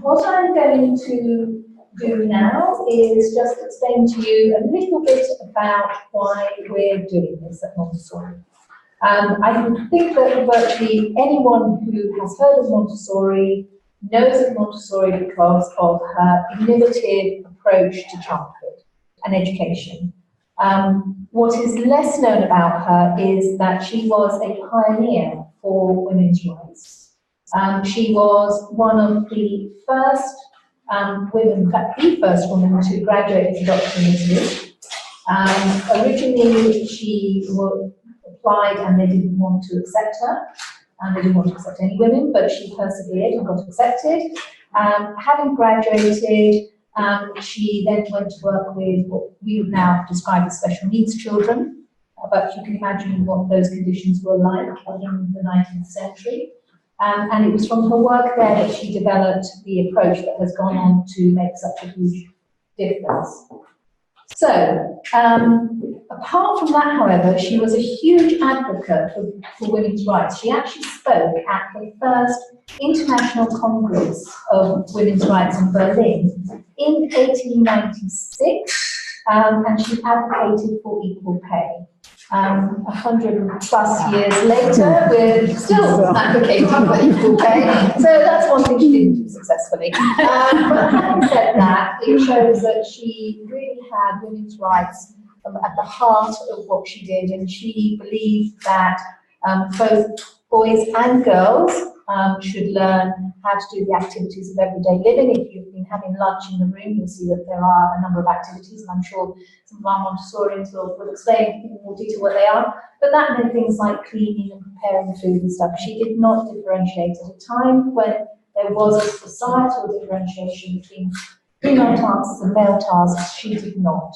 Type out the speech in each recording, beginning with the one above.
What I'm going to do now is just explain to you a little bit about why we're doing this at Montessori. I think that virtually anyone who has heard of Montessori knows of Montessori because of her innovative approach to childhood and education. What is less known about her is that she was a pioneer for women's rights. She was one of the first women, in fact the first woman to graduate as a doctor in Italy. Originally she applied and they didn't want to accept her, and they didn't want to accept any women, but she persevered and got accepted. Having graduated, she then went to work with what we would now describe as special needs children, but you can imagine what those conditions were like in the 19th century. And it was from her work there that she developed the approach that has gone on to make such a huge difference. So, apart from that, however, she was a huge advocate for women's rights. She actually spoke at the first International Congress of Women's Rights in Berlin in 1896, and she advocated for equal pay. 100+ years later, we're still advocating for equal pay, so that's one thing she didn't do successfully. But having said that, it shows that she really had women's rights at the heart of what she did, and she believed that both boys and girls should learn how to do the activities of everyday living. If you've been having lunch in the room, you'll see that there are a number of activities, and I'm sure some of our Montessorians will explain in more detail what they are. But that meant things like cleaning and preparing the food and stuff. She did not differentiate at a time when there was a societal differentiation between female tasks and male tasks. She did not.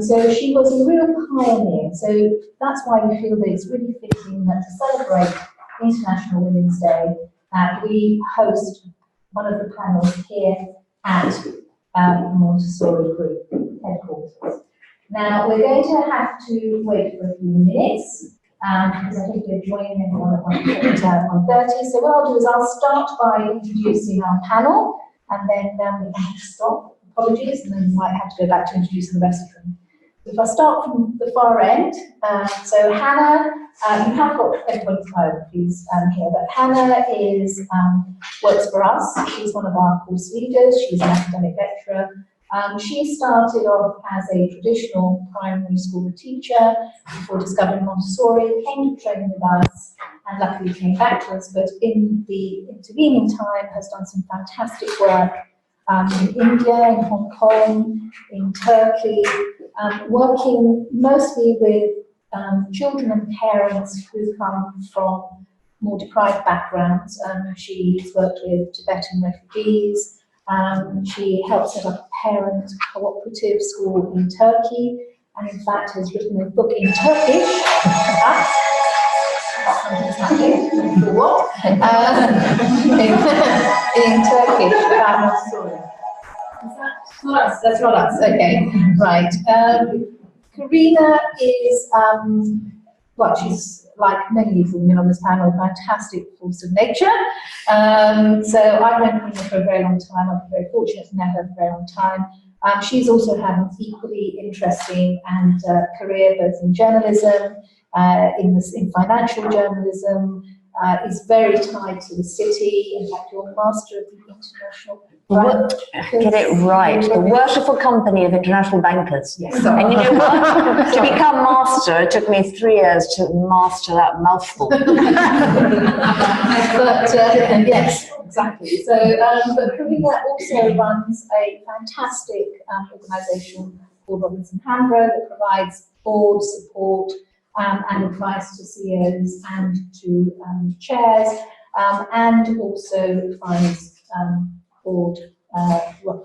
So she was a real pioneer. So that's why we feel that it's really fitting that to celebrate International Women's Day, we host one of the panels here at Montessori Group headquarters. Now we're going to have to wait for a few minutes because I think we're joining everyone at 1:30. So what I'll do is I'll start by introducing our panel, and then we have to stop. Apologies, and then we might have to go back to introducing the rest of them. If I start from the far end, so Hannah, you have got everybody's biographies here, but Hannah works for us. She's one of our course leaders. She's an academic lecturer. She started off as a traditional primary school teacher before discovering Montessori, came to train with us, and luckily came back to us, but in the intervening time has done some fantastic work in India, in Hong Kong, in Turkey, working mostly with children and parents who come from more deprived backgrounds. She's worked with Tibetan refugees. She helped set up a parent cooperative school in Turkey, and in fact has written a book in Turkish. In Turkish about Montessori. That's not us. Okay, right. Karina is, well, she's like many of the women on this panel, a fantastic force of nature. So I've known Karina for a very long time. I've been very fortunate to know her for a very long time. She's also had an equally interesting and career both in journalism, in financial journalism, is very tied to the city. In fact, you're master of the international. Get it right. The worshipful company of international bankers. Yes. And you know what? To become master, it took me 3 years to master that mouthful. But yes, exactly. So, but Karina also runs a fantastic organisation called Robinson Hambro that provides board support and advice to CEOs and to chairs, and also finds board,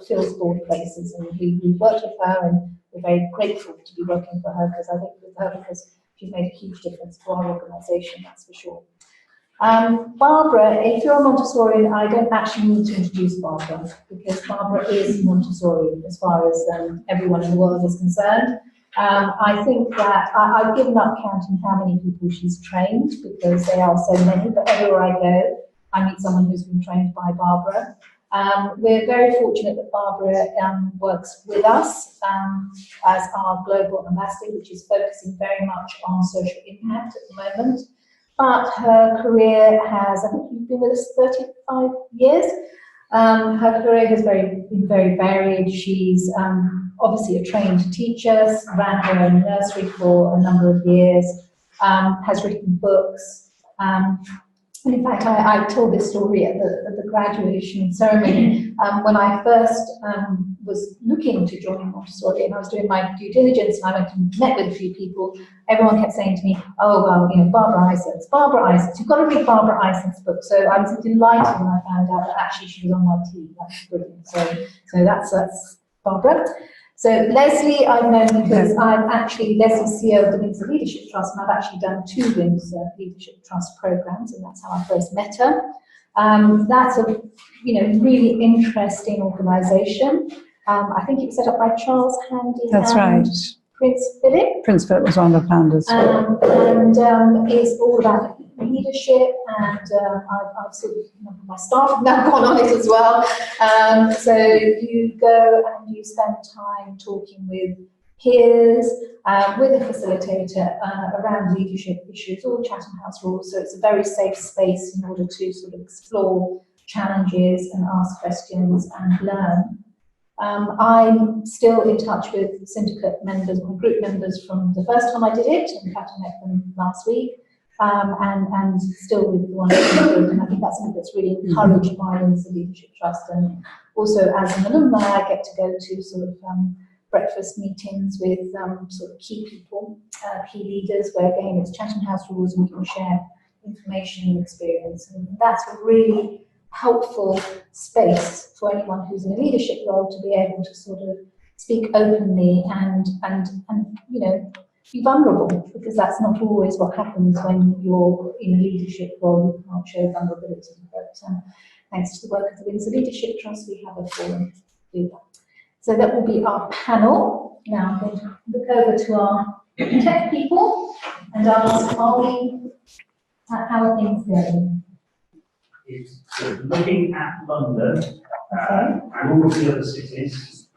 fills board places. And we worked with her, and we're very grateful to be working for her because she's made a huge difference to our organisation, that's for sure. Barbara, if you're a Montessorian, I don't actually need to introduce Barbara, because Barbara is Montessori as far as everyone in the world is concerned. I think that I've given up counting how many people she's trained, because they are so many, but everywhere I go, I meet someone who's been trained by Barbara. We're very fortunate that Barbara works with us as our global ambassador, which is focusing very much on social impact at the moment. But her career has, I think you've been with us 35 years. Her career has been very varied. She's obviously a trained teacher, ran her own nursery for a number of years, has written books. And in fact, I told this story at the graduation ceremony when I first was looking to join Montessori, and I was doing my due diligence, and I went and met with a few people. Everyone kept saying to me, "Oh well, you know, Barbara Isaacs, you've got to read Barbara Isaacs' book." So I was delighted when I found out that actually she was on my team. That's brilliant. So that's Barbara. So Leslie, I've known because I'm actually Leslie's CEO of the Windsor Leadership Trust, and I've actually done 2 Windsor Leadership Trust programs, and that's how I first met her. That's a really interesting organisation. I think it was set up by Charles Handy. That's right. Prince Philip. Prince Philip was one of the founders. And it's all about leadership, and I've sort of, my staff have now gone on it as well. So you go and you spend time talking with peers, with a facilitator around leadership issues, all Chatham House rules. So it's a very safe space in order to sort of explore challenges and ask questions and learn. I'm still in touch with syndicate members or group members from the first time I did it. In fact, I met them last week, and still with the one in the group. And I think that's something that's really encouraged by the Leadership Trust. And also, as an alumni, I get to go to sort of breakfast meetings with sort of key people, key leaders, where again it's Chatham House rules and we can share information and experience. And that's a really helpful space for anyone who's in a leadership role to be able to sort of speak openly and be vulnerable, because that's not always what happens when you're in a leadership role. You can't show vulnerability, but thanks to the work of the Windsor Leadership Trust, we have a forum to do that. So that will be our panel. Now I'm going to look over to our tech people and ask, how are things going? Is looking at London and all of the other cities.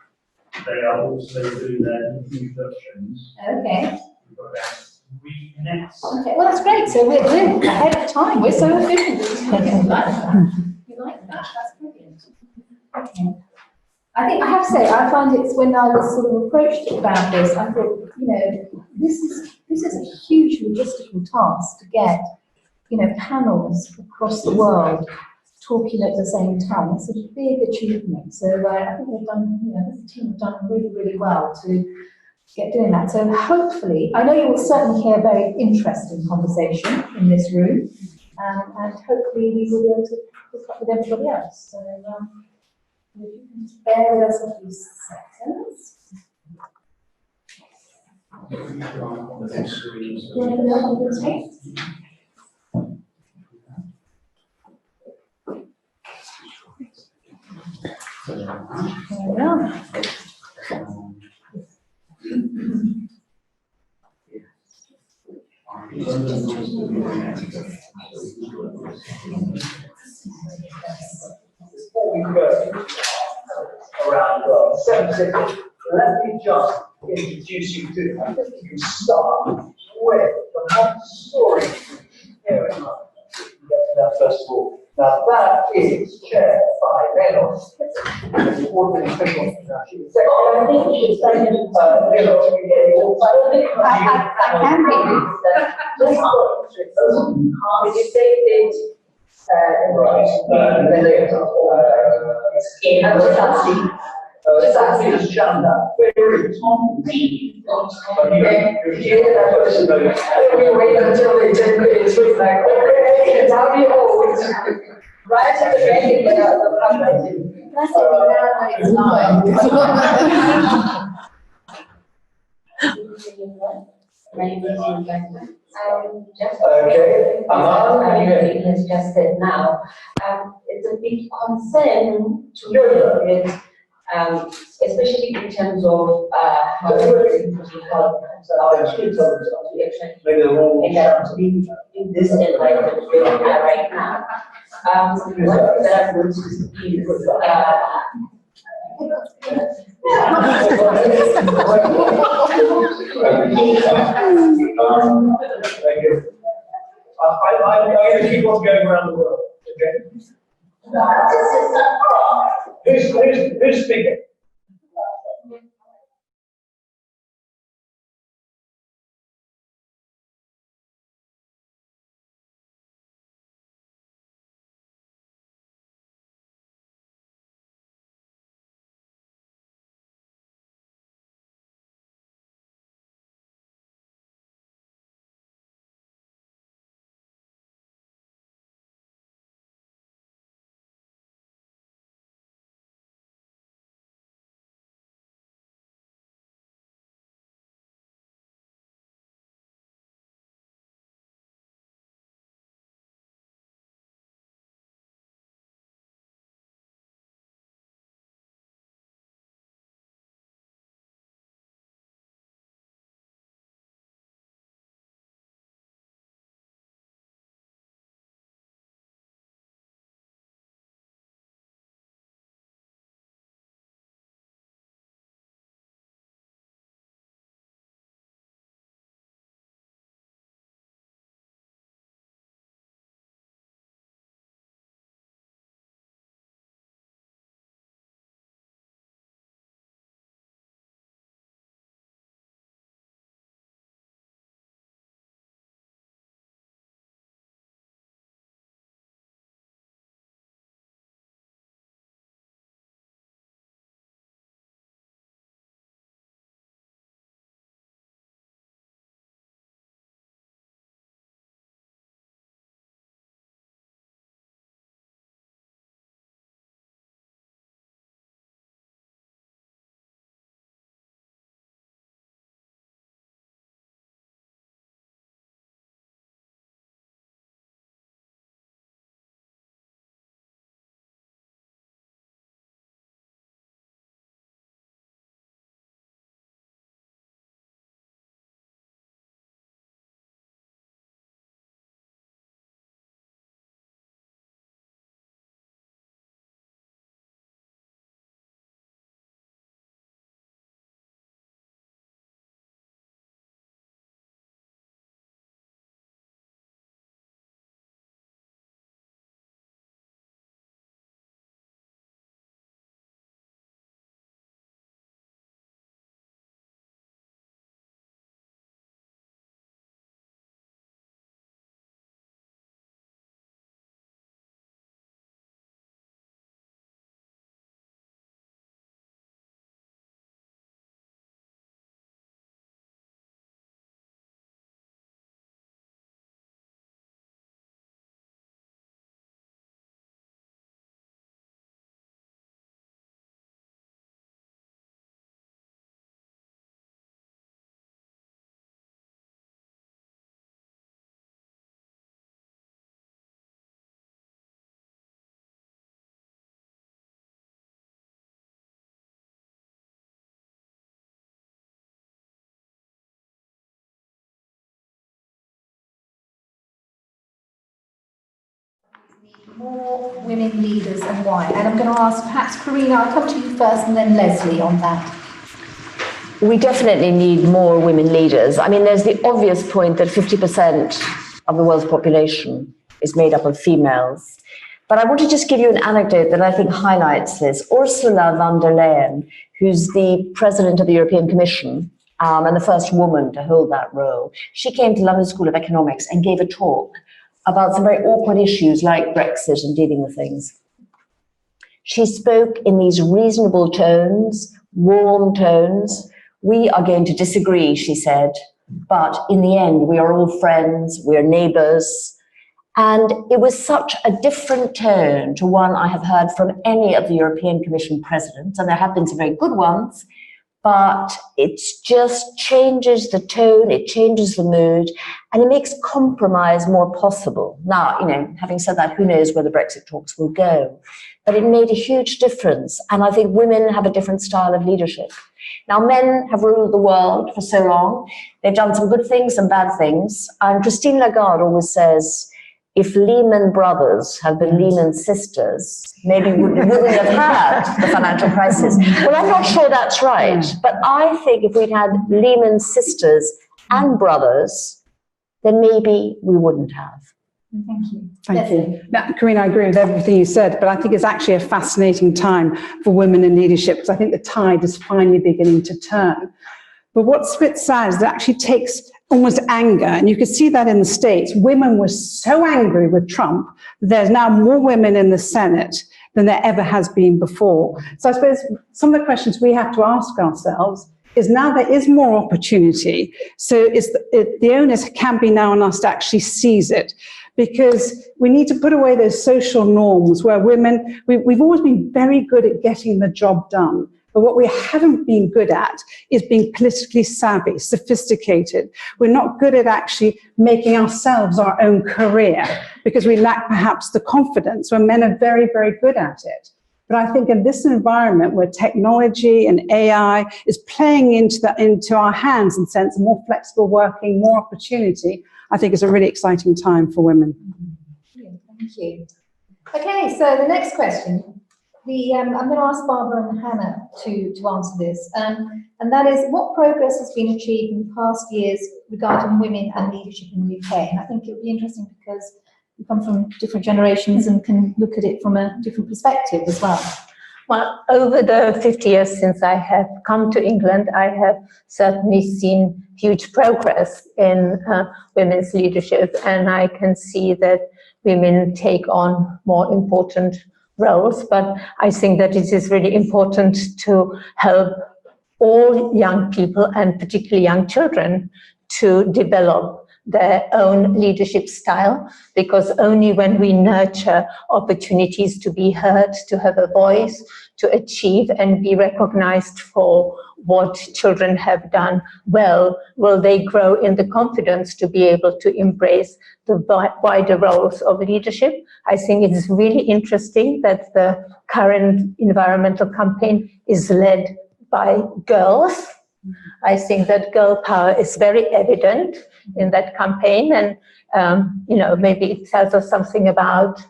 They are also doing their introductions. Okay. We've got about 3 minutes. Okay, well that's great. So we're ahead of time. We're so efficient. We like that. We like that. That's brilliant. Okay. I think I have to say, I find it's when I was sort of approached about this, I thought, this is a huge logistical task to get panels across the world talking at the same time. It's a big achievement. So I think they've done, the team have done really, really well to get doing that. So hopefully, I know you will certainly hear a very interesting conversation in this room, and hopefully we will be able to hook up with everybody else. So if you can bear with us a few seconds. Do you want to put it up on the screen? There we are. Before we go around the 7 cities, let me just introduce you to, I think you can start with the Montessori here in London. Get to that first of all. Now that is chaired by Reynolds. The ordinary official. I think you should say it. I can hear you. Did you say it? Is Chanda. Very Tom D. We wait until they take it. So it's like, okay, now we hold. Right at the beginning of the fundraising. That's it, it's live. Okay, has just said now, it's a big concern to me, especially in terms of how we help our kids to actually end up to be in this environment where we are right now. What that would is, Thank you. I'm going to keep on going around the world, okay? Who's speaking? More women leaders and why? And I'm going to ask perhaps Karina, I'll come to you first and then Leslie on that. We definitely need more women leaders. I mean, there's the obvious point that 50% of the world's population is made up of females. But I want to just give you an anecdote that I think highlights this. Ursula von der Leyen, who's the president of the European Commission and the first woman to hold that role, she came to London School of Economics and gave a talk about some very awkward issues like Brexit and dealing with things. She spoke in these reasonable tones, warm tones. We are going to disagree, she said, but in the end, we are all friends, we're neighbours. And it was such a different tone to one I have heard from any of the European Commission presidents, and there have been some very good ones, but it just changes the tone, it changes the mood, and it makes compromise more possible. Now, you know, having said that, who knows where the Brexit talks will go? But it made a huge difference, and I think women have a different style of leadership. Now, men have ruled the world for so long. They've done some good things and bad things, and Christine Lagarde always says, if Lehman Brothers had been Lehman Sisters, maybe we wouldn't have had the financial crisis. Well, I'm not sure that's right, but I think if we'd had Lehman Sisters and brothers, then maybe we wouldn't have. Thank you. Thank you. Now, Karina, I agree with everything you said, but I think it's actually a fascinating time for women in leadership, because I think the tide is finally beginning to turn. But what's a bit sad is that it actually takes almost anger, and you can see that in the States. Women were so angry with Trump that there's now more women in the Senate than there ever has been before. So I suppose some of the questions we have to ask ourselves is, now there is more opportunity, so the onus can be now on us to actually seize it, because we need to put away those social norms where women, we've always been very good at getting the job done. But what we haven't been good at is being politically savvy, sophisticated. We're not good at actually making ourselves our own career, because we lack perhaps the confidence, when men are very, very good at it. But I think in this environment where technology and AI is playing into our hands, in the sense of more flexible working, more opportunity, I think it's a really exciting time for women. Thank you. Okay, so the next question. I'm going to ask Barbara and Hannah to answer this, and that is, what progress has been achieved in the past years regarding women and leadership in the UK? And I think it would be interesting because we come from different generations and can look at it from a different perspective as well. Well, over the 50 years since I have come to England, I have certainly seen huge progress in women's leadership, and I can see that women take on more important roles, but I think that it is really important to help all young people, and particularly young children, to develop their own leadership style, because only when we nurture opportunities to be heard, to have a voice, to achieve and be recognized for what children have done well, will they grow in the confidence to be able to embrace the wider roles of leadership. I think it is really interesting that the current environmental campaign is led by girls. I think that girl power is very evident in that campaign, and maybe it tells us something about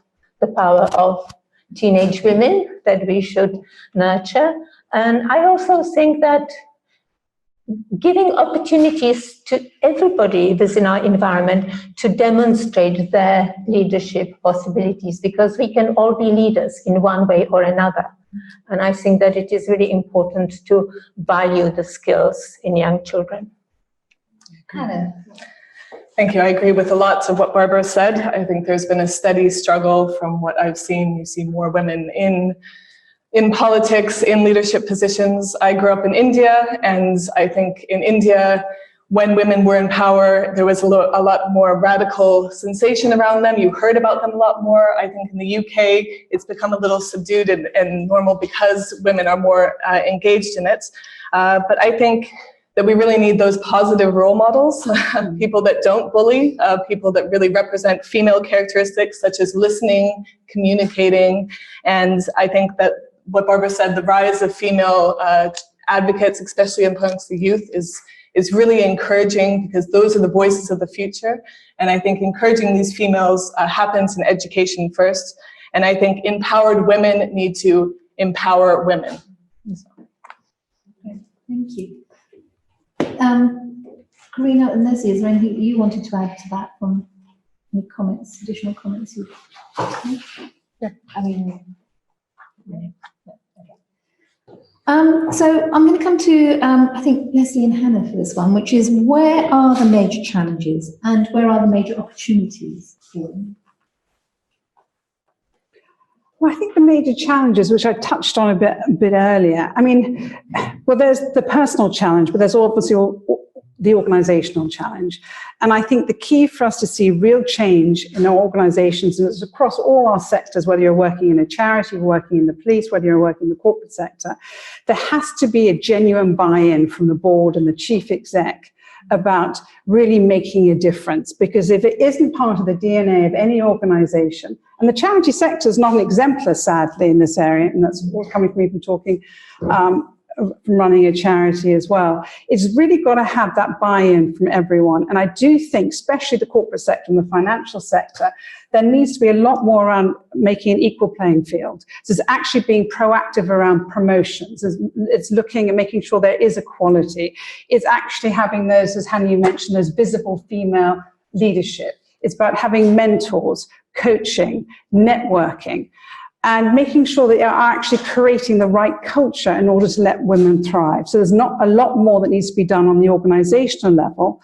the power of teenage women that we should nurture. And I also think that giving opportunities to everybody within our environment to demonstrate their leadership possibilities, because we can all be leaders in one way or another. And I think that it is really important to value the skills in young children. Hannah. Thank you. I agree with a lot of what Barbara said. I think there's been a steady struggle from what I've seen. You see more women in politics, in leadership positions. I grew up in India, and I think in India, when women were in power, there was a lot more radical sensation around them. You heard about them a lot more. I think in the UK, it's become a little subdued and normal because women are more engaged in it. But I think that we really need those positive role models, people that don't bully, people that really represent female characteristics such as listening, communicating. And I think that what Barbara said, the rise of female advocates, especially amongst the youth, is really encouraging, because those are the voices of the future. And I think encouraging these females happens in education first. And I think empowered women need to empower women. Okay, thank you. Karina and Leslie, is there anything you wanted to add to that from any comments, additional comments? Yeah, I mean, so I'm going to come to, I think, Leslie and Hannah for this one, which is, where are the major challenges and where are the major opportunities for them? Well, I think the major challenges, which I touched on a bit earlier, I mean, well, there's the personal challenge, but there's obviously the organizational challenge. And I think the key for us to see real change in our organizations, and it's across all our sectors, whether you're working in a charity, working in the police, whether you're working in the corporate sector, there has to be a genuine buy-in from the board and the chief exec about really making a difference. Because if it isn't part of the DNA of any organization, and the charity sector is not an exemplar, sadly, in this area, and that's what's coming from me from talking from running a charity as well. It's really got to have that buy-in from everyone. And I do think, especially the corporate sector and the financial sector, there needs to be a lot more around making an equal playing field. So it's actually being proactive around promotions. It's looking at making sure there is equality. It's actually having those, as Hannah, you mentioned, those visible female leadership. It's about having mentors, coaching, networking, and making sure that you're actually creating the right culture in order to let women thrive. So there's not a lot more that needs to be done on the organizational level.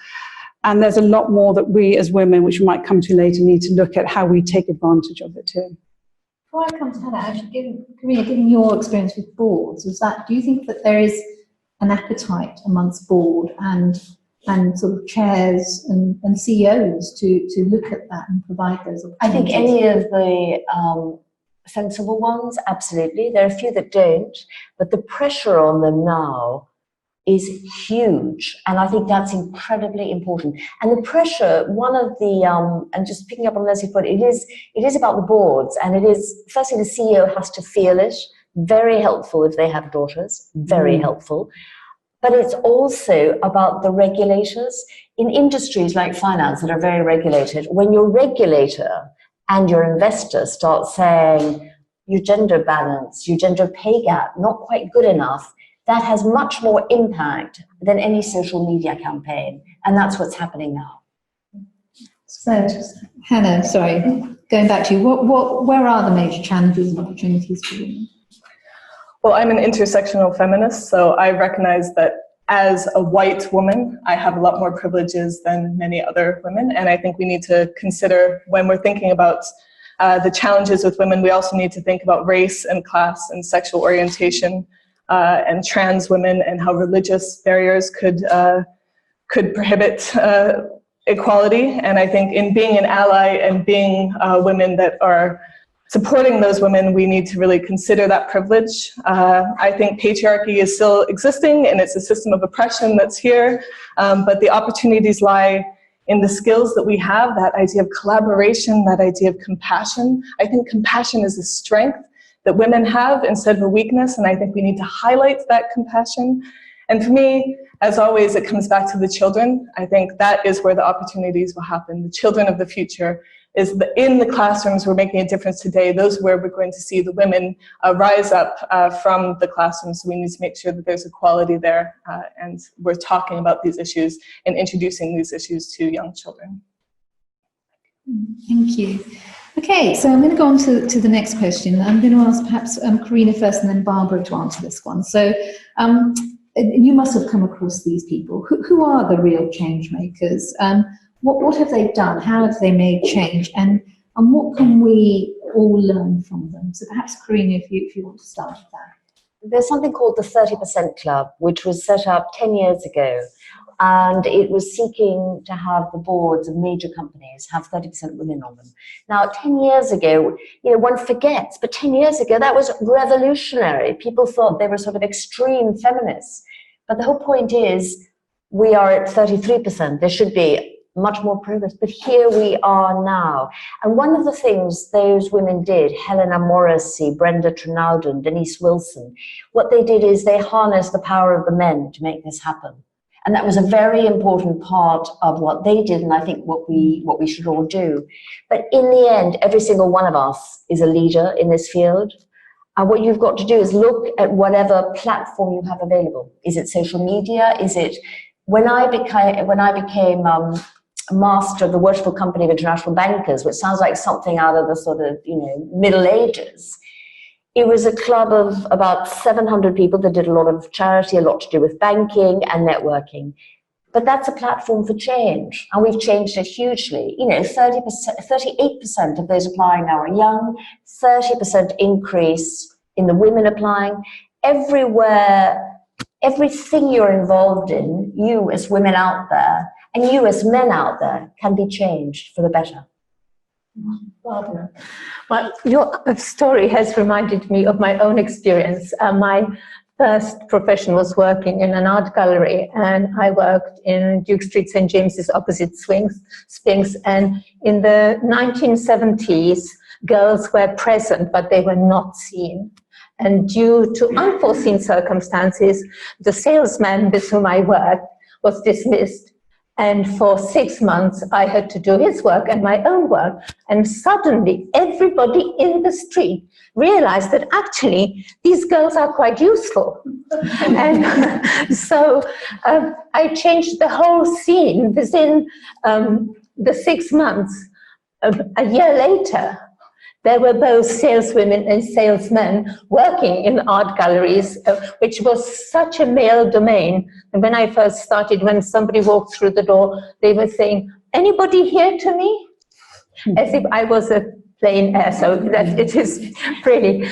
And there's a lot more that we as women, which we might come to later, need to look at how we take advantage of it too. Before I come to Hannah, actually, given your experience with boards, do you think that there is an appetite amongst board and sort of chairs and CEOs to look at that and provide those opportunities? I think any of the sensible ones, absolutely. There are a few that don't, but the pressure on them now is huge, and I think that's incredibly important. And the pressure, one of the, and just picking up on Leslie's point, it is about the boards, and it is, firstly, the CEO has to feel it, very helpful if they have daughters, very helpful. But it's also about the regulators. In industries like finance that are very regulated, when your regulator and your investor start saying, your gender balance, your gender pay gap, not quite good enough, that has much more impact than any social media campaign. And that's what's happening now. So, Hannah, sorry, going back to you, where are the major challenges and opportunities for women? Well, I'm an intersectional feminist, so I recognize that as a white woman, I have a lot more privileges than many other women. And I think we need to consider, when we're thinking about the challenges with women, we also need to think about race and class and sexual orientation and trans women, and how religious barriers could prohibit equality. And I think in being an ally and being women that are supporting those women, we need to really consider that privilege. I think patriarchy is still existing, and it's a system of oppression that's here, but the opportunities lie in the skills that we have, that idea of collaboration, that idea of compassion. I think compassion is a strength that women have instead of a weakness, and I think we need to highlight that compassion. And for me, as always, it comes back to the children. I think that is where the opportunities will happen. The children of the future is in the classrooms we're making a difference today. Those are where we're going to see the women rise up from the classrooms. So we need to make sure that there's equality there, and we're talking about these issues and introducing these issues to young children. Thank you. Okay, so I'm going to go on to the next question. I'm going to ask perhaps Karina first and then Barbara to answer this one. So you must have come across these people. Who are the real change makers? What have they done? How have they made change? And what can we all learn from them? So perhaps, Karina, if you want to start with that. There's something called the 30% Club, which was set up 10 years ago. And it was seeking to have the boards of major companies have 30% women on them. Now, 10 years ago, one forgets, but 10 years ago, that was revolutionary. People thought they were sort of extreme feminists. But the whole point is, we are at 33%. There should be much more progress, but here we are now. And one of the things those women did, Helena Morrissey, Brenda Trinowden, Denise Wilson, what they did is they harnessed the power of the men to make this happen. And that was a very important part of what they did, and I think what we should all do. But in the end, every single one of us is a leader in this field. And what you've got to do is look at whatever platform you have available. Is it social media? Is it, when I became master of the Worshipful Company of International Bankers, which sounds like something out of the sort of, Middle Ages. It was a club of about 700 people that did a lot of charity, a lot to do with banking and networking. But that's a platform for change, and we've changed it hugely. 38% of those applying now are young, 30% increase in the women applying. Everywhere, everything you're involved in, you as women out there, and you as men out there, can be changed for the better. Barbara. Well, your story has reminded me of my own experience. My first profession was working in an art gallery, and I worked in Duke Street, St. James's, opposite Sphinx. And in the 1970s, girls were present, but they were not seen. And due to unforeseen circumstances, the salesman with whom I worked was dismissed. And for 6 months, I had to do his work and my own work. And suddenly, everybody in the street realized that actually these girls are quite useful. And so I changed the whole scene within the 6 months. A year later, there were both saleswomen and salesmen working in art galleries, which was such a male domain. And when I first started, when somebody walked through the door, they were saying, "Anybody here to me?" As if I was a plein air. So that it is really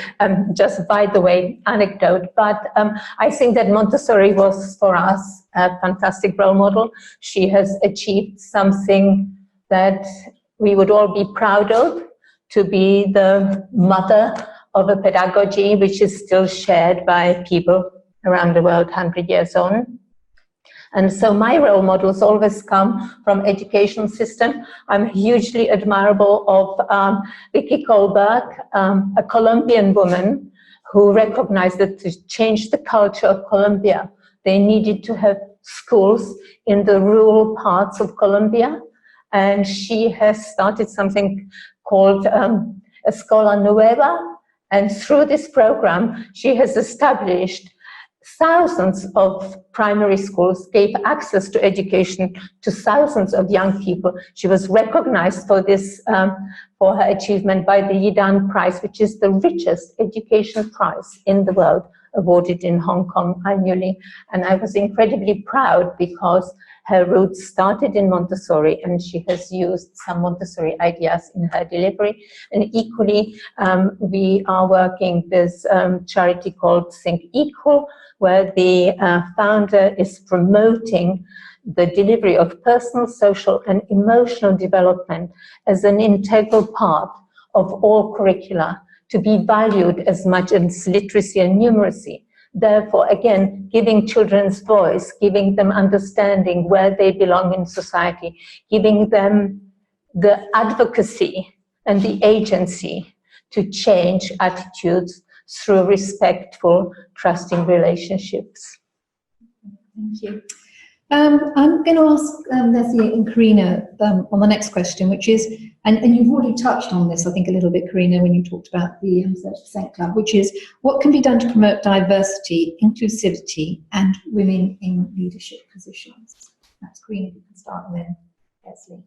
just by the way anecdote. But I think that Montessori was for us a fantastic role model. She has achieved something that we would all be proud of, to be the mother of a pedagogy which is still shared by people around the world 100 years on. And so my role models always come from education system. I'm hugely admirable of Vicky Kohlberg, a Colombian woman who recognized that to change the culture of Colombia, they needed to have schools in the rural parts of Colombia. And she has started something called Escola Nueva. And through this program, she has established thousands of primary schools, gave access to education to thousands of young people. She was recognized for this, for her achievement by the Yidan Prize, which is the richest education prize in the world, awarded in Hong Kong annually. And I was incredibly proud because her roots started in Montessori, and she has used some Montessori ideas in her delivery. And equally, we are working with a charity called Think Equal, where the founder is promoting the delivery of personal, social, and emotional development as an integral part of all curricula, to be valued as much as literacy and numeracy. Therefore, again, giving children's voice, giving them understanding where they belong in society, giving them the advocacy and the agency to change attitudes through respectful, trusting relationships. Thank you. I'm going to ask Leslie and Karina on the next question, which is, and you've already touched on this, I think, a little bit, Karina, when you talked about the 30% Club, which is, what can be done to promote diversity, inclusivity, and women in leadership positions? That's Karina, you can start, and then Leslie.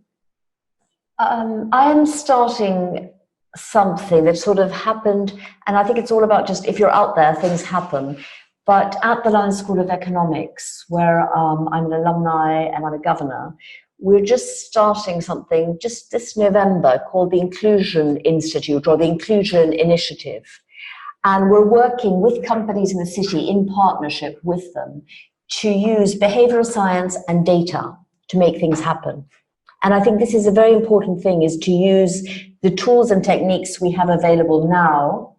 I am starting something that sort of happened, and I think it's all about just, if you're out there, things happen. But at the London School of Economics, where I'm an alumni and I'm a governor, we're just starting something just this November called the Inclusion Institute, or the Inclusion Initiative. And we're working with companies in the city in partnership with them to use behavioral science and data to make things happen. And I think this is a very important thing, is to use the tools and techniques we have available now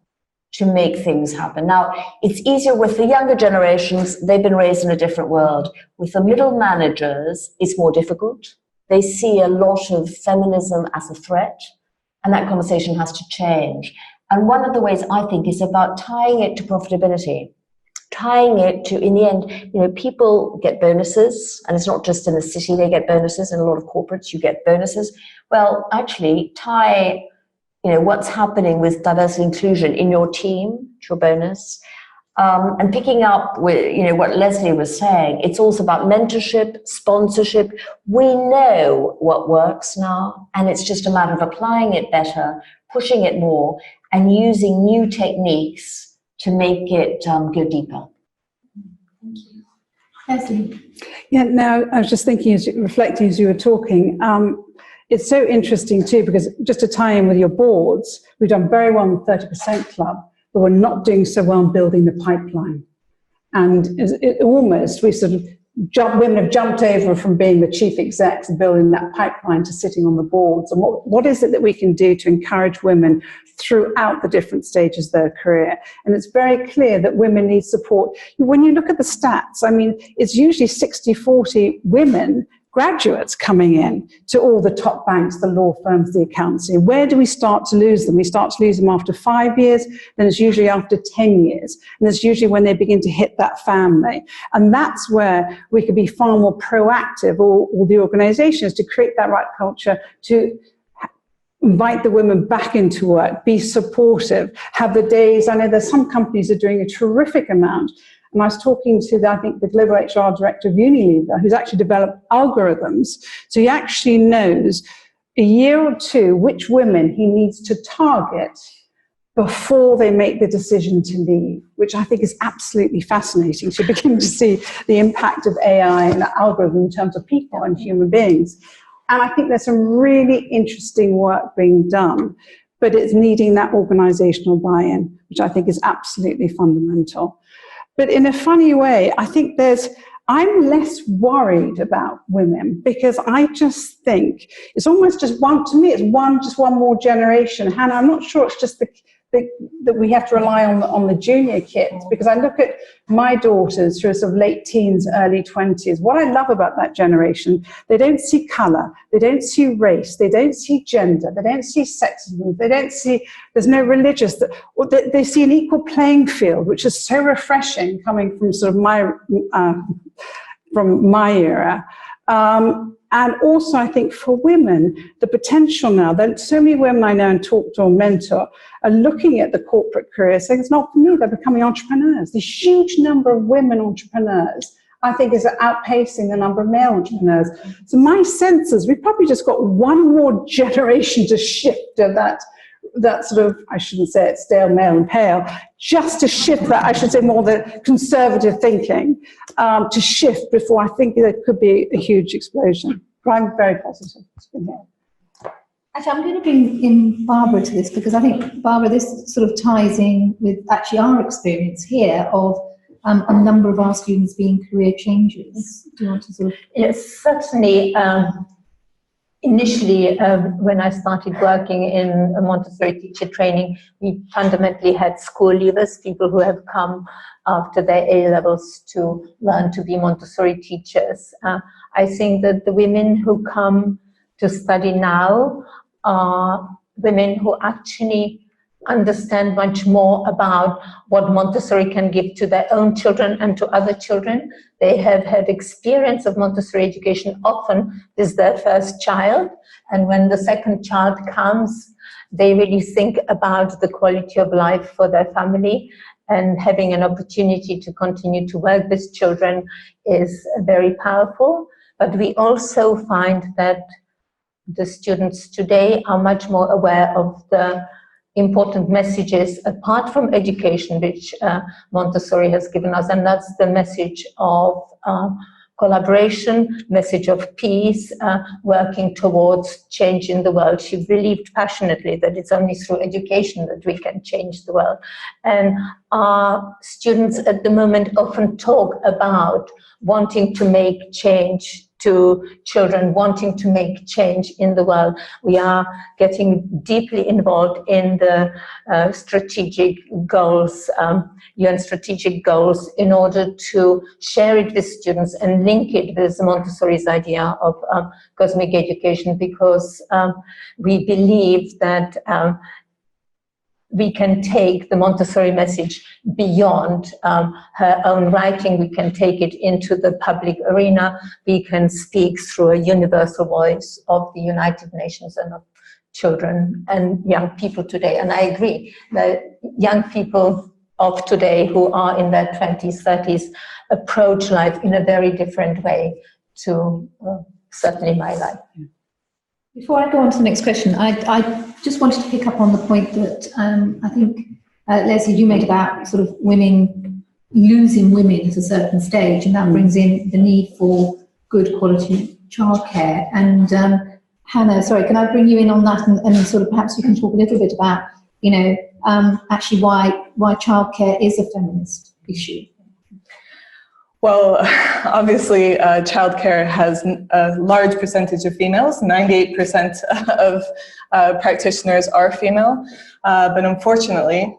to make things happen. Now, it's easier with the younger generations. They've been raised in a different world. With the middle managers, it's more difficult. They see a lot of feminism as a threat, and that conversation has to change. And one of the ways, I think, is about tying it to profitability, tying it to, in the end, people get bonuses, and it's not just in the city they get bonuses. In a lot of corporates, you get bonuses. Well, actually, tie what's happening with diversity and inclusion in your team to your bonus. And picking up with, what Leslie was saying, it's also about mentorship, sponsorship. We know what works now, and it's just a matter of applying it better, pushing it more, and using new techniques to make it go deeper. Thank you. Leslie. Yeah, now I was just thinking, reflecting as you were talking, it's so interesting too, because just to tie in with your boards, we've done very well in the 30% Club, but we're not doing so well in building the pipeline. And we sort of women have jumped over from being the chief execs and building that pipeline to sitting on the boards. And what is it that we can do to encourage women throughout the different stages of their career? And it's very clear that women need support. When you look at the stats, I mean, it's usually 60-40 women graduates coming in to all the top banks, the law firms, the accountancy. Where do we start to lose them? We start to lose them after 5 years, then it's usually after 10 years. And it's usually when they begin to hit that family. And that's where we could be far more proactive, or the organizations, to create that right culture, to invite the women back into work, be supportive, have the days. I know there's some companies are doing a terrific amount. And I was talking to, I think, the global HR director of Unilever, who's actually developed algorithms. So he actually knows a year or two which women he needs to target before they make the decision to leave, which I think is absolutely fascinating to begin to see the impact of AI and the algorithm in terms of people and human beings. And I think there's some really interesting work being done, but it's needing that organizational buy-in, which I think is absolutely fundamental. But in a funny way, I think I'm less worried about women, because I just think it's almost just one, to me, it's just one more generation. Hannah, I'm not sure it's just that we have to rely on the junior kids, because I look at my daughters through sort of late teens, early 20s. What I love about that generation, they don't see colour, they don't see race, they don't see gender, they don't see sexism, they don't see, there's no religious, they see an equal playing field, which is so refreshing coming from sort of my era. And also, I think for women, the potential now, that so many women I know and talk to or mentor are looking at the corporate career saying, it's not for me, they're becoming entrepreneurs. The huge number of women entrepreneurs, I think, is outpacing the number of male entrepreneurs. So my sense is we've probably just got one more generation to shift of that sort of, I shouldn't say it's stale, male and pale, just to shift that, I should say more the conservative thinking, to shift before I think there could be a huge explosion. But I'm very positive. It's been here. Actually, I'm going to bring in Barbara to this, because I think, Barbara, this sort of ties in with actually our experience here of a number of our students being career changers. Do you want to sort of... Yes, certainly. Initially, when I started working in a Montessori teacher training, we fundamentally had school leavers, people who have come after their A-levels to learn to be Montessori teachers. I think that the women who come to study now are women who actually understand much more about what Montessori can give to their own children and to other children. They have had experience of Montessori education. Often this is their first child, and when the second child comes, they really think about the quality of life for their family, and having an opportunity to continue to work with children is very powerful. But we also find that the students today are much more aware of the important messages apart from education, which Montessori has given us, and that's the message of collaboration, message of peace, working towards change in the world. She believed passionately that it's only through education that we can change the world. And our students at the moment often talk about wanting to make change, to children wanting to make change in the world. We are getting deeply involved in the strategic goals, UN strategic goals, in order to share it with students and link it with Montessori's idea of cosmic education, because we believe that we can take the Montessori message beyond her own writing. We can take it into the public arena. We can speak through a universal voice of the United Nations and of children and young people today. And I agree that young people of today who are in their 20s, 30s approach life in a very different way to certainly my life. Before I go on to the next question, I just wanted to pick up on the point that I think, Leslie, you made about sort of women losing women at a certain stage, and that brings in the need for good quality childcare. And Hannah, sorry, can I bring you in on that, and sort of perhaps you can talk a little bit about, you know, actually why childcare is a feminist issue? Well, obviously, childcare has a large percentage of females. 98% of practitioners are female, but unfortunately,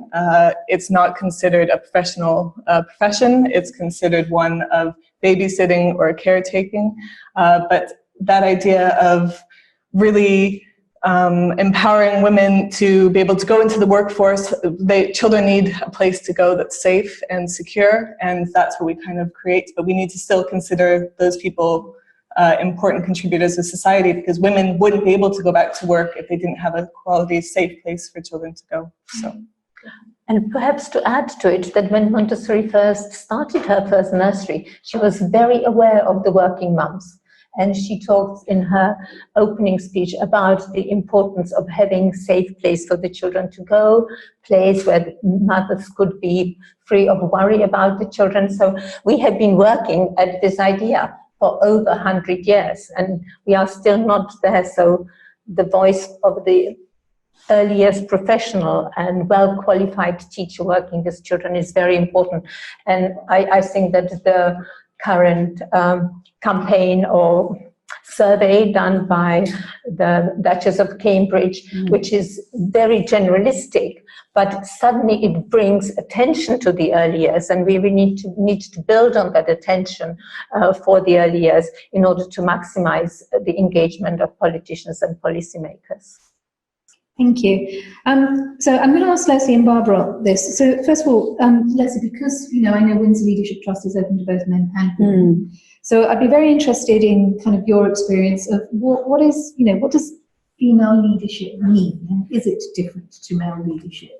it's not considered a professional profession. It's considered one of babysitting or caretaking. But that idea of really empowering women to be able to go into the workforce. Children need a place to go that's safe and secure, and that's what we kind of create. But we need to still consider those people important contributors to society, because women wouldn't be able to go back to work if they didn't have a quality, safe place for children to go. So. And perhaps to add to it, that when Montessori first started her first nursery, she was very aware of the working mums. And she talked in her opening speech about the importance of having a safe place for the children to go, place where the mothers could be free of worry about the children. So we have been working at this idea for over 100 years, and we are still not there. So the voice of the earliest professional and well-qualified teacher working with children is very important. And I think that the current campaign or survey done by the Duchess of Cambridge, which is very generalistic, but suddenly it brings attention to the early years, and we need to build on that attention for the early years in order to maximize the engagement of politicians and policymakers. Thank you. So I'm going to ask Leslie and Barbara this. So first of all, Leslie, because I know Windsor Leadership Trust is open to both men and women. So I'd be very interested in kind of your experience of what does female leadership mean, and is it different to male leadership?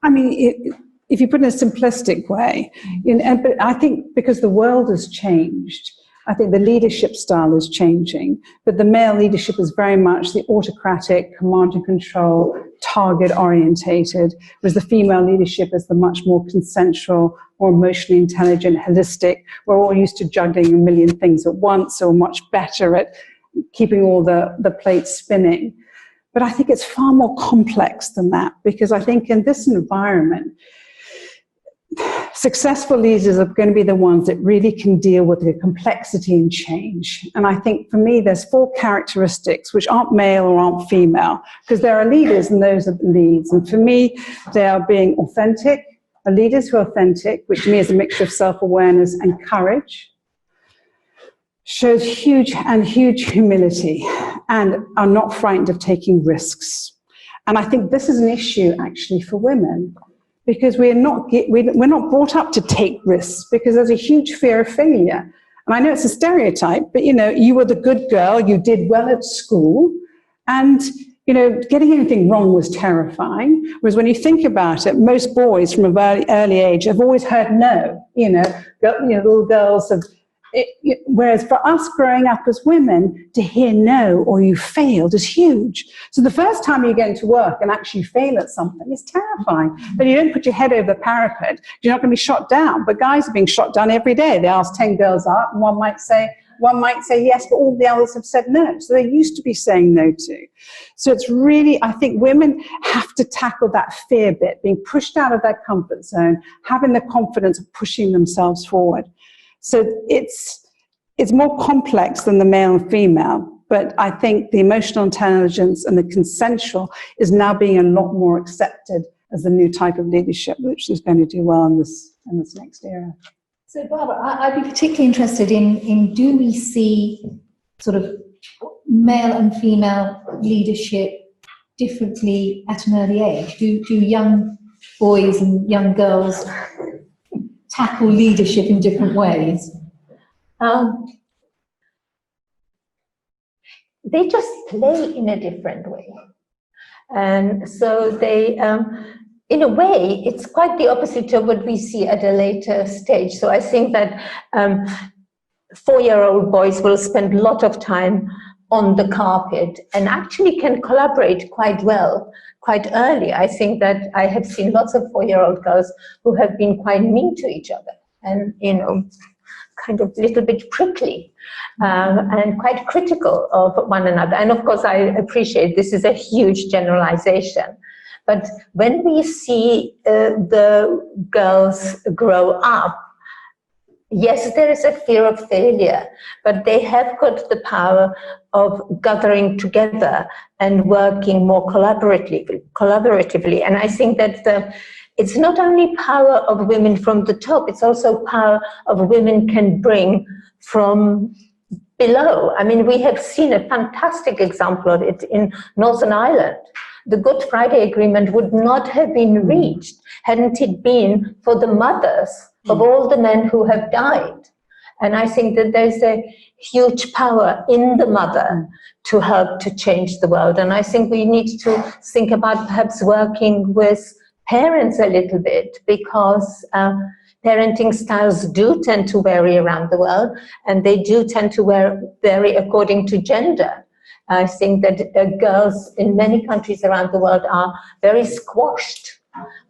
I mean, if you put it in a simplistic way, but I think because the world has changed, I think the leadership style is changing, but the male leadership is very much the autocratic, command and control, target orientated, whereas the female leadership is the much more consensual, more emotionally intelligent, holistic. We're all used to juggling a million things at once, so we're much better at keeping all the plates spinning. But I think it's far more complex than that, because I think in this environment, successful leaders are going to be the ones that really can deal with the complexity and change. And I think for me, there's 4 characteristics which aren't male or aren't female, because there are leaders and those are leads. And for me, they are being authentic, leaders who are authentic, which to me is a mixture of self-awareness and courage, shows huge humility and are not frightened of taking risks. And I think this is an issue actually for women, because we're not brought up to take risks, because there's a huge fear of failure. And I know it's a stereotype, but you were the good girl, you did well at school, and getting anything wrong was terrifying. Whereas when you think about it, most boys from a very early age have always heard no. Little girls have. Whereas for us growing up as women, to hear no or you failed is huge. So the first time you get into work and actually fail at something is terrifying. But you don't put your head over the parapet, you're not going to be shot down. But guys are being shot down every day. They ask 10 girls out, and one might say yes, but all the others have said no. So they used to be saying no to. So it's really, I think women have to tackle that fear bit, being pushed out of their comfort zone, having the confidence of pushing themselves forward. So it's more complex than the male and female, but I think the emotional intelligence and the consensual is now being a lot more accepted as the new type of leadership, which is going to do well in this next era. So Barbara, I'd be particularly interested in do we see sort of male and female leadership differently at an early age? Do young boys and young girls tackle leadership in different ways? They just play in a different way. And so they, in a way, it's quite the opposite of what we see at a later stage. So I think that 4-year-old boys will spend a lot of time on the carpet and actually can collaborate quite well, quite early. I think that I have seen lots of 4-year-old girls who have been quite mean to each other and, kind of a little bit prickly and quite critical of one another. And of course, I appreciate this is a huge generalization. But when we see the girls grow up, yes, there is a fear of failure, but they have got the power of gathering together and working more collaboratively. And I think that it's not only power of women from the top, it's also power of women can bring from below. I mean, we have seen a fantastic example of it in Northern Ireland. The Good Friday Agreement would not have been reached hadn't it been for the mothers of all the men who have died. And I think that there's a huge power in the mother to help to change the world. And I think we need to think about perhaps working with parents a little bit, because parenting styles do tend to vary around the world, and they do tend to vary according to gender. I think that girls in many countries around the world are very squashed,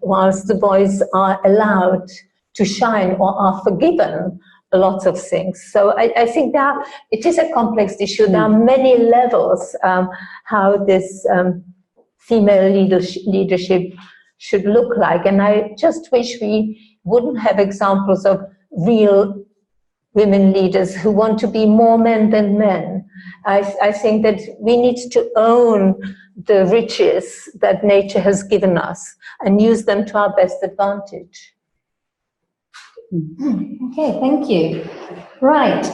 whilst the boys are allowed to shine or are forgiven a lot of things. So I think that it is a complex issue. There are many levels how this female leadership should look like. And I just wish we wouldn't have examples of real women leaders who want to be more men than men. I think that we need to own the riches that nature has given us and use them to our best advantage. Okay, thank you. Right,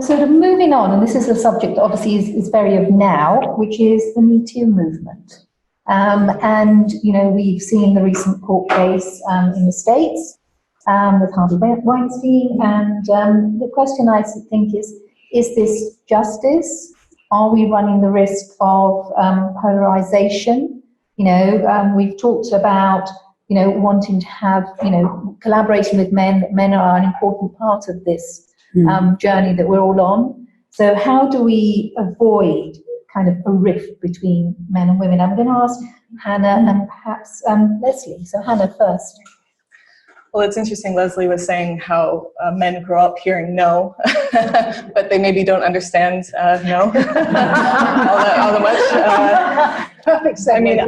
so moving on, and this is a subject that obviously is very of now, which is the Me Too movement. And, you know, we've seen the recent court case in the States with Harvey Weinstein, and the question I think is this justice? Are we running the risk of polarization? You know, we've talked about, you know, wanting to have, you know, collaborating with men. Men are an important part of this journey that we're all on. So how do we avoid kind of a rift between men and women? I'm going to ask Hannah and perhaps Leslie. So Hannah first. Well, it's interesting, Leslie was saying how men grow up hearing no, but they maybe don't understand no all that much. Perfect segue. I mean,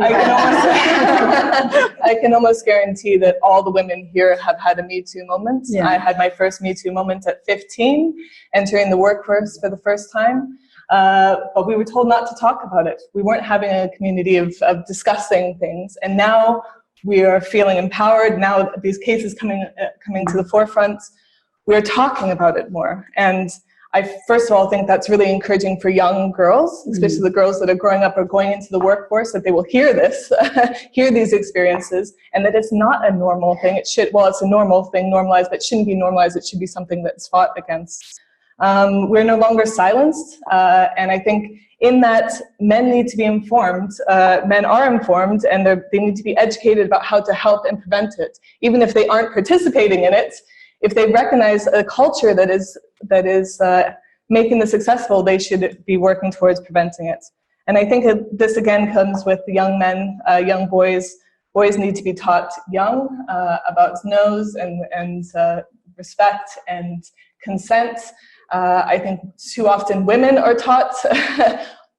I can almost guarantee that all the women here have had a Me Too moment. Yeah. I had my first Me Too moment at 15, entering the workforce for the first time. But we were told not to talk about it. We weren't having a community of discussing things. And now we are feeling empowered. Now these cases coming to the forefront, we're talking about it more. And I first of all think that's really encouraging for young girls, especially the girls that are growing up or going into the workforce, that they will hear this, hear these experiences, and that it's not a normal thing. It should, well, it's a normal thing, normalized, but it shouldn't be normalized. It should be something that's fought against. We're no longer silenced, and I think in that men need to be informed, men are informed, and they need to be educated about how to help and prevent it. Even if they aren't participating in it, if they recognize a culture that is making this successful, they should be working towards preventing it. And I think this again comes with the young men, young boys. Boys need to be taught young about no's and respect and consent. I think too often women are taught,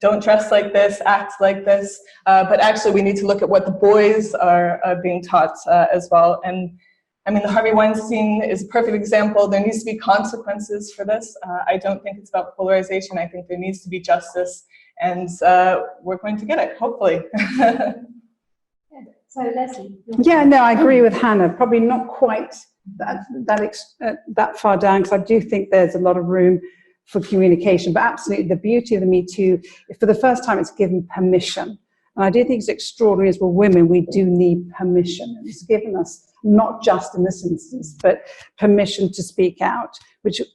don't dress like this, act like this, but actually we need to look at what the boys are being taught as well. And I mean, the Harvey Weinstein is a perfect example. There needs to be consequences for this. I don't think it's about polarization. I think there needs to be justice, and we're going to get it, hopefully. So Leslie. Yeah, no, I agree with Hannah. Probably not quite that far down, because I do think there's a lot of room for communication. But absolutely, the beauty of the Me Too, for the first time, it's given permission. And I do think it's extraordinary as well, women, we do need permission. It's given us, not just in this instance, but permission to speak out,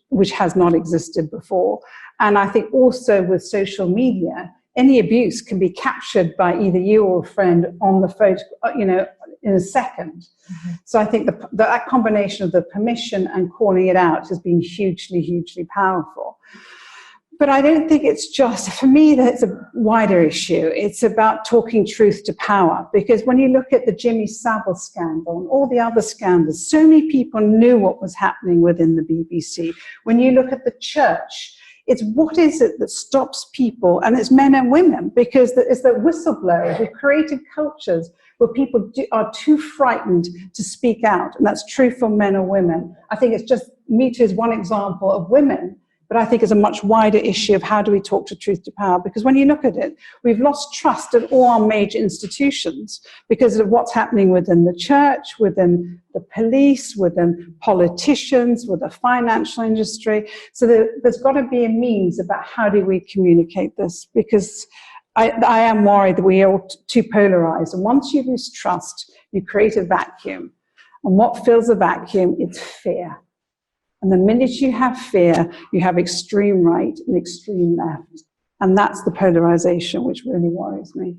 which has not existed before. And I think also with social media, any abuse can be captured by either you or a friend on the photo, you know, in a second. So I think that combination of the permission and calling it out has been hugely, hugely powerful. But I don't think it's just, for me, that's a wider issue. It's about talking truth to power. Because when you look at the Jimmy Savile scandal and all the other scandals, so many people knew what was happening within the BBC. When you look at the church, it's what is it that stops people, and it's men and women, because it's the whistleblowers who've created cultures where people are too frightened to speak out, and that's true for men or women. I think it's just, Me Too is one example of women, but I think it's a much wider issue of how do we talk to truth to power, because when you look at it, we've lost trust in all our major institutions because of what's happening within the church, within the police, within politicians, with the financial industry. So there's got to be a means about how do we communicate this, because I am worried that we are too polarized. And once you lose trust, you create a vacuum. And what fills a vacuum? It's fear. And the minute you have fear, you have extreme right and extreme left. And that's the polarization which really worries me.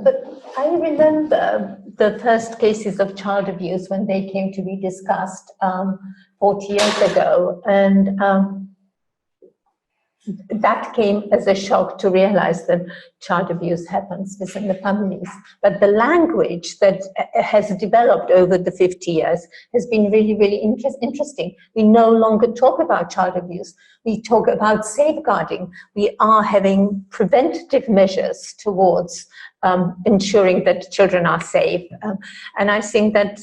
But I remember the first cases of child abuse when they came to be discussed 40 years ago. And that came as a shock to realize that child abuse happens within the families. But the language that has developed over the 50 years has been really, really interesting. We no longer talk about child abuse. We talk about safeguarding. We are having preventative measures towards ensuring that children are safe. And I think that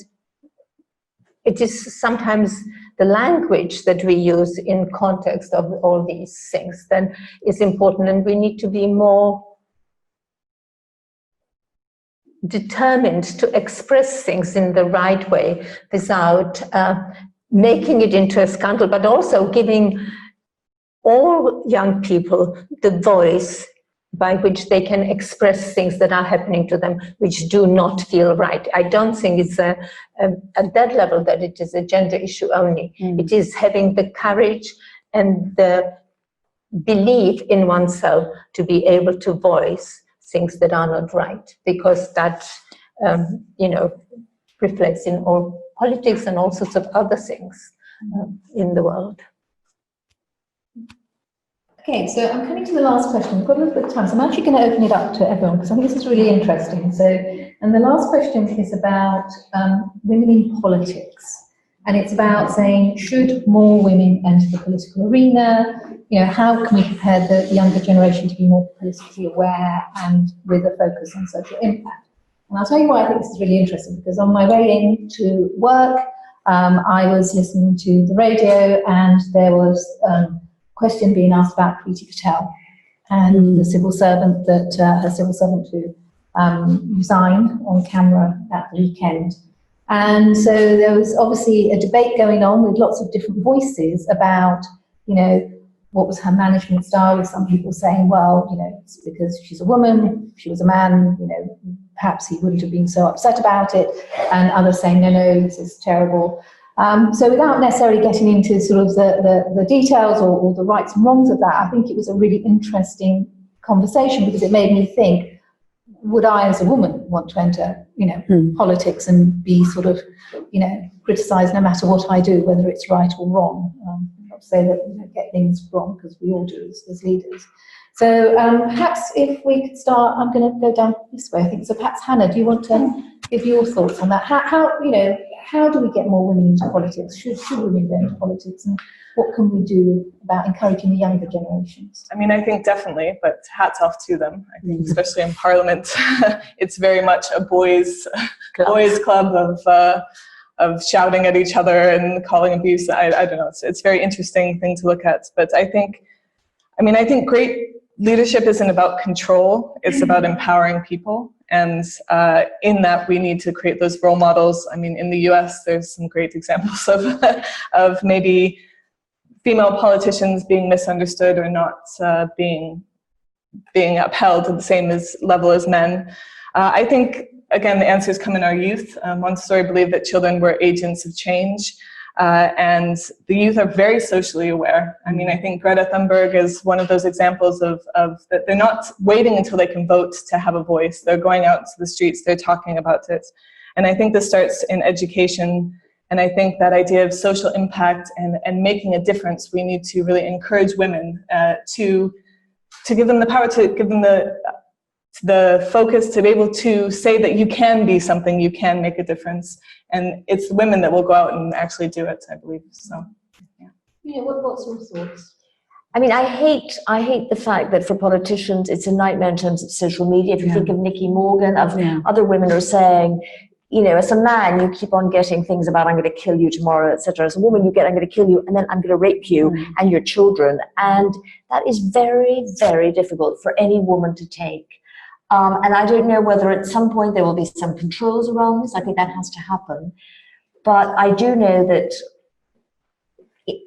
it is sometimes the language that we use in context of all these things then is important, and we need to be more determined to express things in the right way without making it into a scandal, but also giving all young people the voice by which they can express things that are happening to them which do not feel right. I don't think it's at that level that it is a gender issue only. It is having the courage and the belief in oneself to be able to voice things that are not right, because that reflects in all politics and all sorts of other things in the world. Okay, so I'm coming to the last question. We've got a little bit of time, so I'm actually going to open it up to everyone because I think this is really interesting. And the last question is about women in politics, and it's about saying, should more women enter the political arena? How can we prepare the younger generation to be more politically aware and with a focus on social impact? And I'll tell you why I think this is really interesting, because on my way into work, I was listening to the radio, and there was question being asked about Preeti Patel and the civil servant that her civil servant who resigned on camera at the weekend. And so there was obviously a debate going on with lots of different voices about, what was her management style, with some people saying, well, it's because she's a woman, if she was a man, perhaps he wouldn't have been so upset about it, and others saying, no, this is terrible. So without necessarily getting into sort of the details or the rights and wrongs of that, I think it was a really interesting conversation, because it made me think, would I as a woman want to enter, politics and be sort of, criticised no matter what I do, whether it's right or wrong? Not to say that we don't get things wrong, because we all do as leaders. So perhaps if we could start, I'm going to go down this way, I think. So perhaps, Hannah, do you want to give your thoughts on that? How do we get more women into politics? Should women go into politics? And what can we do about encouraging the younger generations? I mean, I think definitely, but hats off to them. I think especially in Parliament, it's very much a boys' club of shouting at each other and calling abuse. I don't know. It's a very interesting thing to look at. But I think great leadership isn't about control. It's about empowering people. And in that, we need to create those role models. I mean, in the US, there's some great examples of maybe female politicians being misunderstood or not being upheld at the same level as men. I think, again, the answers come in our youth. Montessori believed that children were agents of change. And the youth are very socially aware. I mean, I think Greta Thunberg is one of those examples of that they're not waiting until they can vote to have a voice. They're going out to the streets, they're talking about it. And I think this starts in education. And I think that idea of social impact and making a difference, we need to really encourage women to give them the power, to give them the focus to be able to say that you can be something, you can make a difference. And it's women that will go out and actually do it, I believe. So, yeah. What's your thoughts? I mean, I hate the fact that for politicians, it's a nightmare in terms of social media. If you think of Nikki Morgan, other women are saying, as a man, you keep on getting things about I'm going to kill you tomorrow, etc. As a woman, you get I'm going to kill you, and then I'm going to rape you and your children. And that is very, very difficult for any woman to take. And I don't know whether at some point there will be some controls around this. I think that has to happen. But I do know that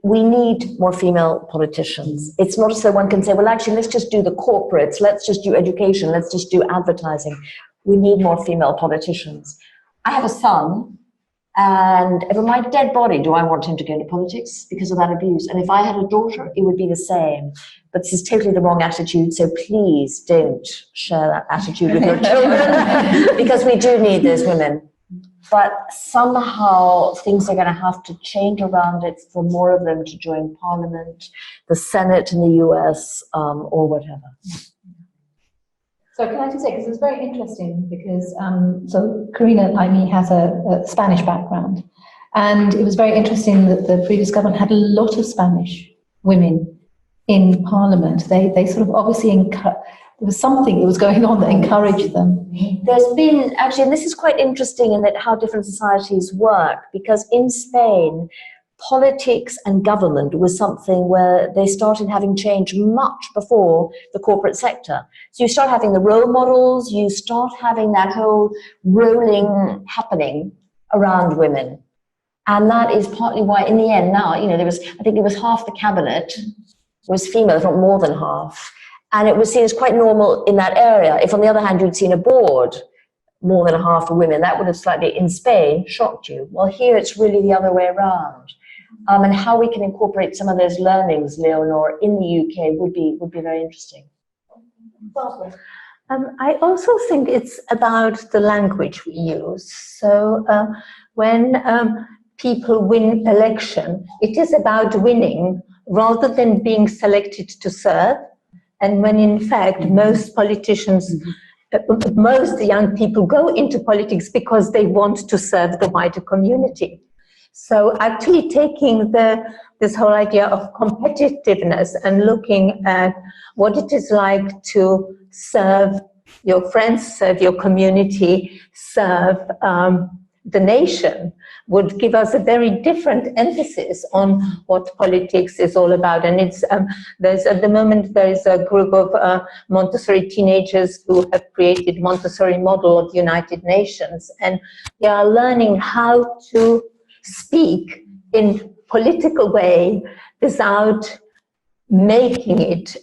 we need more female politicians. It's not as though one can say, well, actually, let's just do the corporates, let's just do education, let's just do advertising. We need more female politicians. I have a son, and if my dead body, do I want him to go into politics because of that abuse? And if I had a daughter, it would be the same. But this is totally the wrong attitude, so please don't share that attitude with your children, because we do need those women. But somehow things are going to have to change around it for more of them to join Parliament, the Senate in the US, or whatever. So can I just say, because it's very interesting, because so Karina, like me, has a Spanish background, and it was very interesting that the previous government had a lot of Spanish women in Parliament. They sort of obviously there was something that was going on that encouraged them. There's been, actually, and this is quite interesting in that how different societies work, because in Spain, politics and government was something where they started having change much before the corporate sector. So you start having the role models, you start having that whole rolling happening around women. And that is partly why in the end now, there was, I think it was half the cabinet was female, if not more than half. And it was seen as quite normal in that area. If on the other hand, you'd seen a board, more than half of women, that would have slightly, in Spain, shocked you. Well, here it's really the other way around. And how we can incorporate some of those learnings, Leonor, in the UK would be very interesting. I also think it's about the language we use. So when people win election, it is about winning rather than being selected to serve. And when in fact most politicians, most young people go into politics because they want to serve the wider community. So actually taking this whole idea of competitiveness and looking at what it is like to serve your friends, serve your community, serve the nation would give us a very different emphasis on what politics is all about. And it's there's at the moment there is a group of Montessori teenagers who have created Montessori model of the United Nations, and they are learning how to speak in political way without making it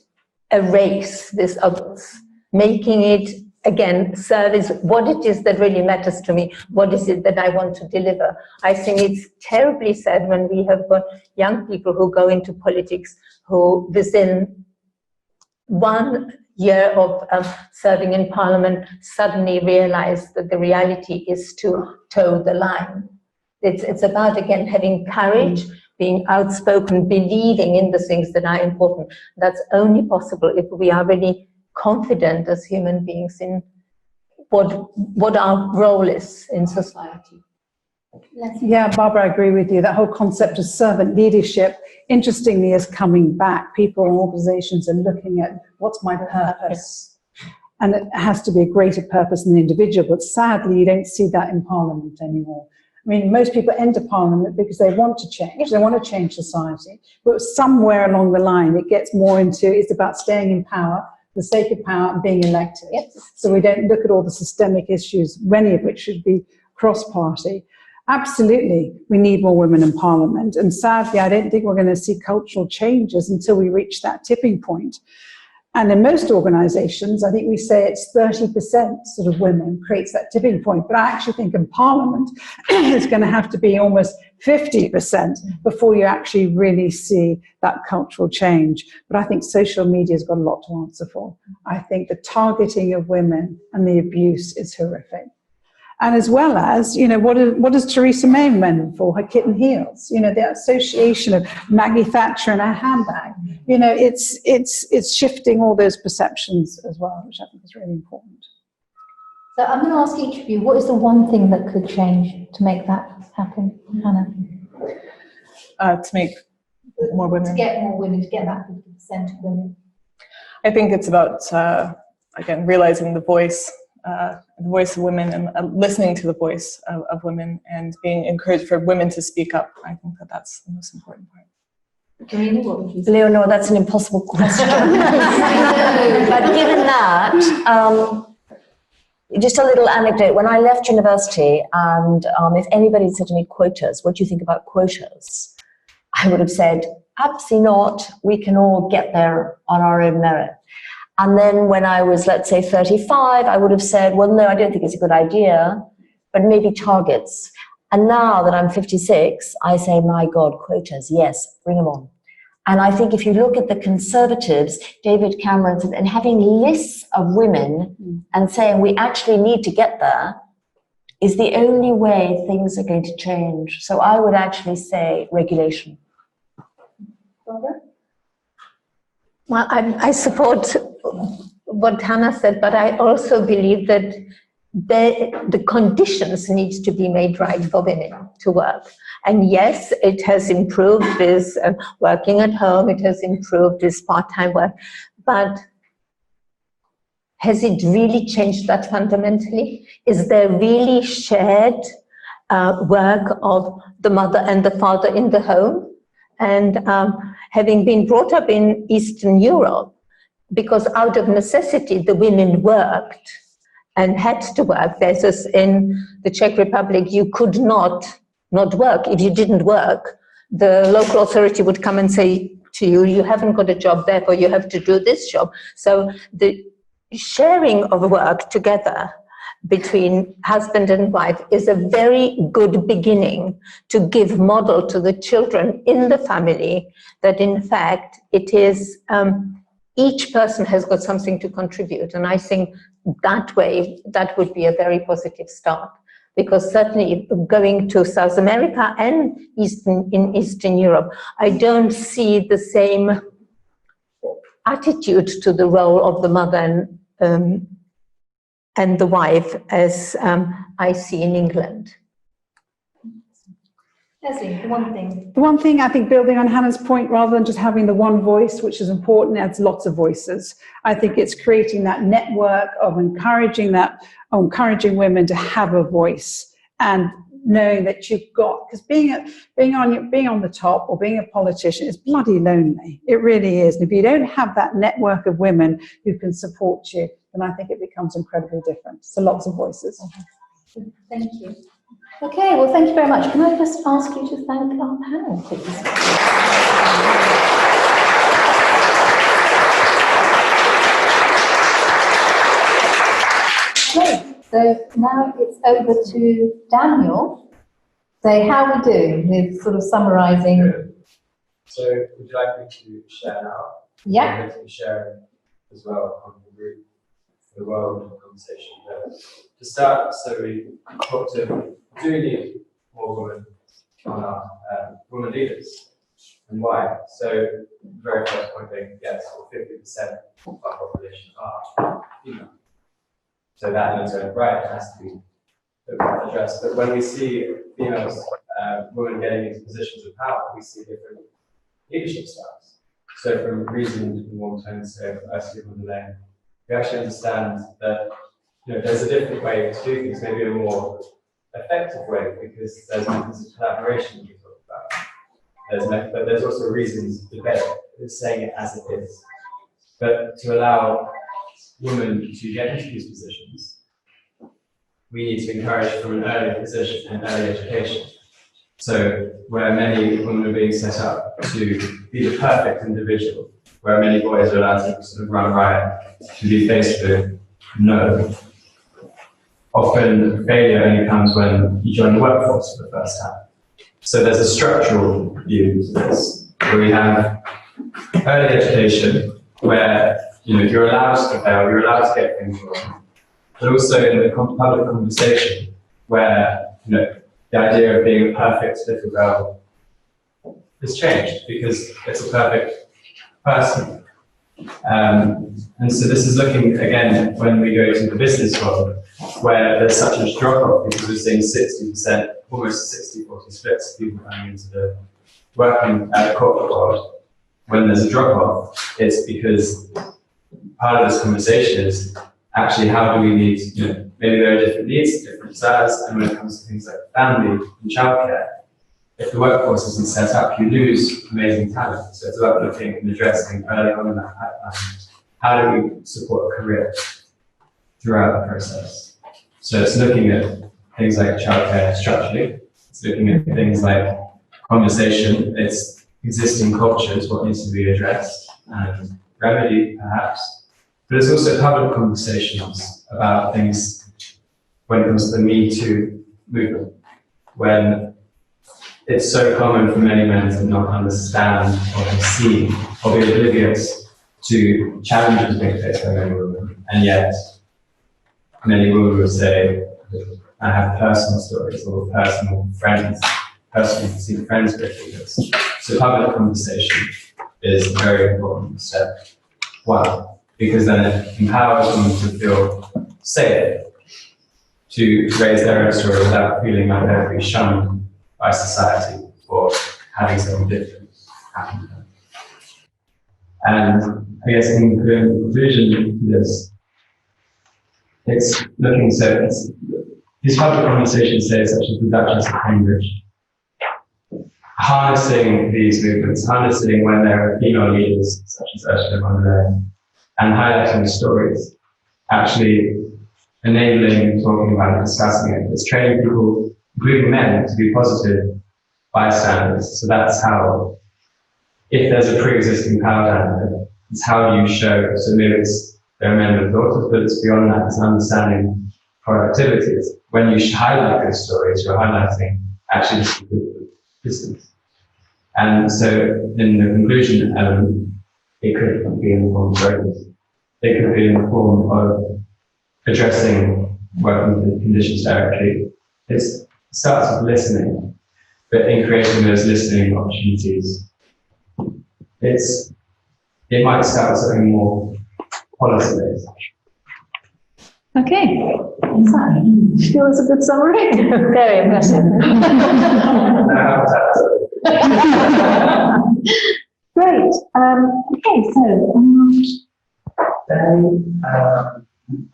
a race with others, making it again, service, what it is that really matters to me, what is it that I want to deliver. I think it's terribly sad when we have got young people who go into politics who within 1 year of serving in Parliament suddenly realize that the reality is to toe the line. It's about, again, having courage, being outspoken, believing in the things that are important. That's only possible if we are really confident as human beings in what our role is in society. Yeah, Barbara, I agree with you. That whole concept of servant leadership, interestingly, is coming back. People and organizations are looking at what's my purpose. And it has to be a greater purpose than the individual, but sadly, you don't see that in Parliament anymore. I mean, most people enter Parliament because they want to change society, but somewhere along the line, it gets more into, it's about staying in power, the sake of power and being elected. Yes. So we don't look at all the systemic issues, many of which should be cross-party. Absolutely, we need more women in Parliament. And sadly, I don't think we're going to see cultural changes until we reach that tipping point. And in most organizations, I think we say it's 30% sort of women creates that tipping point. But I actually think in Parliament, it's going to have to be almost 50% before you actually really see that cultural change. But I think social media has got a lot to answer for. I think the targeting of women and the abuse is horrific. And as well as, what does Theresa May win for? Her kitten heels. The association of Maggie Thatcher and her handbag. It's shifting all those perceptions as well, which I think is really important. So I'm going to ask each of you, what is the one thing that could change to make that happen, Hannah? To make more women. To get more women, to get that 50% of women. I think it's about, again, realizing the voice the voice of women and listening to the voice of women and being encouraged for women to speak up. I think that that's the most important part. Karina, what would you say? Leonor, that's an impossible question. But given that, just a little anecdote. When I left university, and if anybody said to me, quotas, what do you think about quotas? I would have said, absolutely not. We can all get there on our own merit. And then when I was, let's say, 35, I would have said, well, no, I don't think it's a good idea, but maybe targets. And now that I'm 56, I say, my God, quotas, yes, bring them on. And I think if you look at the Conservatives, David Cameron, and having lists of women and saying we actually need to get there is the only way things are going to change. So I would actually say regulation. Well, I support what Hannah said, but I also believe that the conditions need to be made right for women to work. And yes, it has improved with working at home, it has improved with part-time work, but has it really changed that fundamentally? Is there really shared work of the mother and the father in the home? And having been brought up in Eastern Europe, because out of necessity the women worked and had to work. There's this in the Czech Republic, you could not work. If you didn't work, the local authority would come and say to you, you haven't got a job, therefore you have to do this job. So the sharing of work together between husband and wife is a very good beginning to give model to the children in the family that in fact it is each person has got something to contribute. And I think that way, that would be a very positive start. Because certainly going to South America and in Eastern Europe, I don't see the same attitude to the role of the mother and the wife as I see in England. Leslie, the one thing. The one thing I think, building on Hannah's point, rather than just having the one voice, which is important, adds lots of voices. I think it's creating that network of encouraging women to have a voice and knowing that you've got, because being on the top or being a politician is bloody lonely. It really is. And if you don't have that network of women who can support you, then I think it becomes incredibly different. So lots of voices. Thank you. Okay, well, thank you very much. Can I just ask you to thank our panel, please? Great. So now it's over to Daniel. So how are we doing with sort of summarising? So would you like me to share now? Yeah. I'm going to be sharing as well on the group for the world conversation. To start, so we talked to do we need more women on our women leaders and why? So the very first point being yes, 50% of our population are female. So that in its own right has to be addressed. But when we see females, women getting into positions of power, we see different leadership styles. So from reasoned and warm tones to Ursula von der Leyen, we actually understand that there's a different way to do things, maybe a more effective way, because there's methods of collaboration we talk about. But there's also reasons to debate. It's saying it as it is. But to allow women to get into these positions, we need to encourage from an early position and early education. So where many women are being set up to be the perfect individual, where many boys are allowed to sort of run riot, to be faced with no. Often failure only comes when you join the workforce for the first time. So there's a structural view to this, where we have early education, where you're allowed to fail, you're allowed to get things wrong, but also in the public conversation, where the idea of being a perfect little girl has changed because it's a perfect person. And so this is looking, again, when we go to the business world, where there's such a drop-off, because we're seeing 60%, almost 60-40 splits of people coming into the working corporate world. When there's a drop-off, it's because part of this conversation is actually how do we need, maybe there are different needs, different desires, and when it comes to things like family and childcare, if the workforce isn't set up, you lose amazing talent. So it's about looking and addressing early on in that pipeline, how do we support a career throughout the process? So it's looking at things like childcare structurally, it's looking at things like conversation, it's existing cultures, what needs to be addressed and remedied perhaps, but it's also public conversations about things when it comes to the Me Too movement, when it's so common for many men to not understand or have seen or be oblivious to challenges being faced by many women, and yet many women will say, I have personal stories or personal friends, personally seen friends go through this. So public conversation is a very important step. One, because then it empowers them to feel safe to raise their own story without feeling like they're being shunned by society for having something different happen to them. And I guess in conclusion to this, it's looking so, these public conversations say, such as the Duchess of Cambridge, harnessing these movements, harnessing when there are female leaders such as Ursula von der Leyen, and highlighting the stories, actually enabling, talking about it, discussing it. It's training people, including men, to be positive bystanders. So that's how, if there's a pre-existing power dynamic, it's how you show, so maybe it's there are men with daughters, but it's beyond that, it's understanding productivity. When you highlight those stories, you're highlighting actually the distance. And so in the conclusion element, it could be in the form of greatness. It could be in the form of addressing working conditions directly. It starts with listening, but in creating those listening opportunities, it might start with something more policy-based. Okay, that was a good summary. Very impressive. Great. Okay, so Then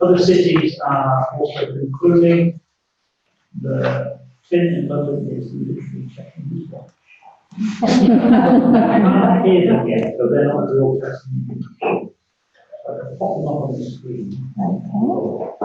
other cities are also concluding. The Finn in London is literally checking his watch. I can't hear them yet, so they're not real pressing. So I'll pop them up on the screen. okay.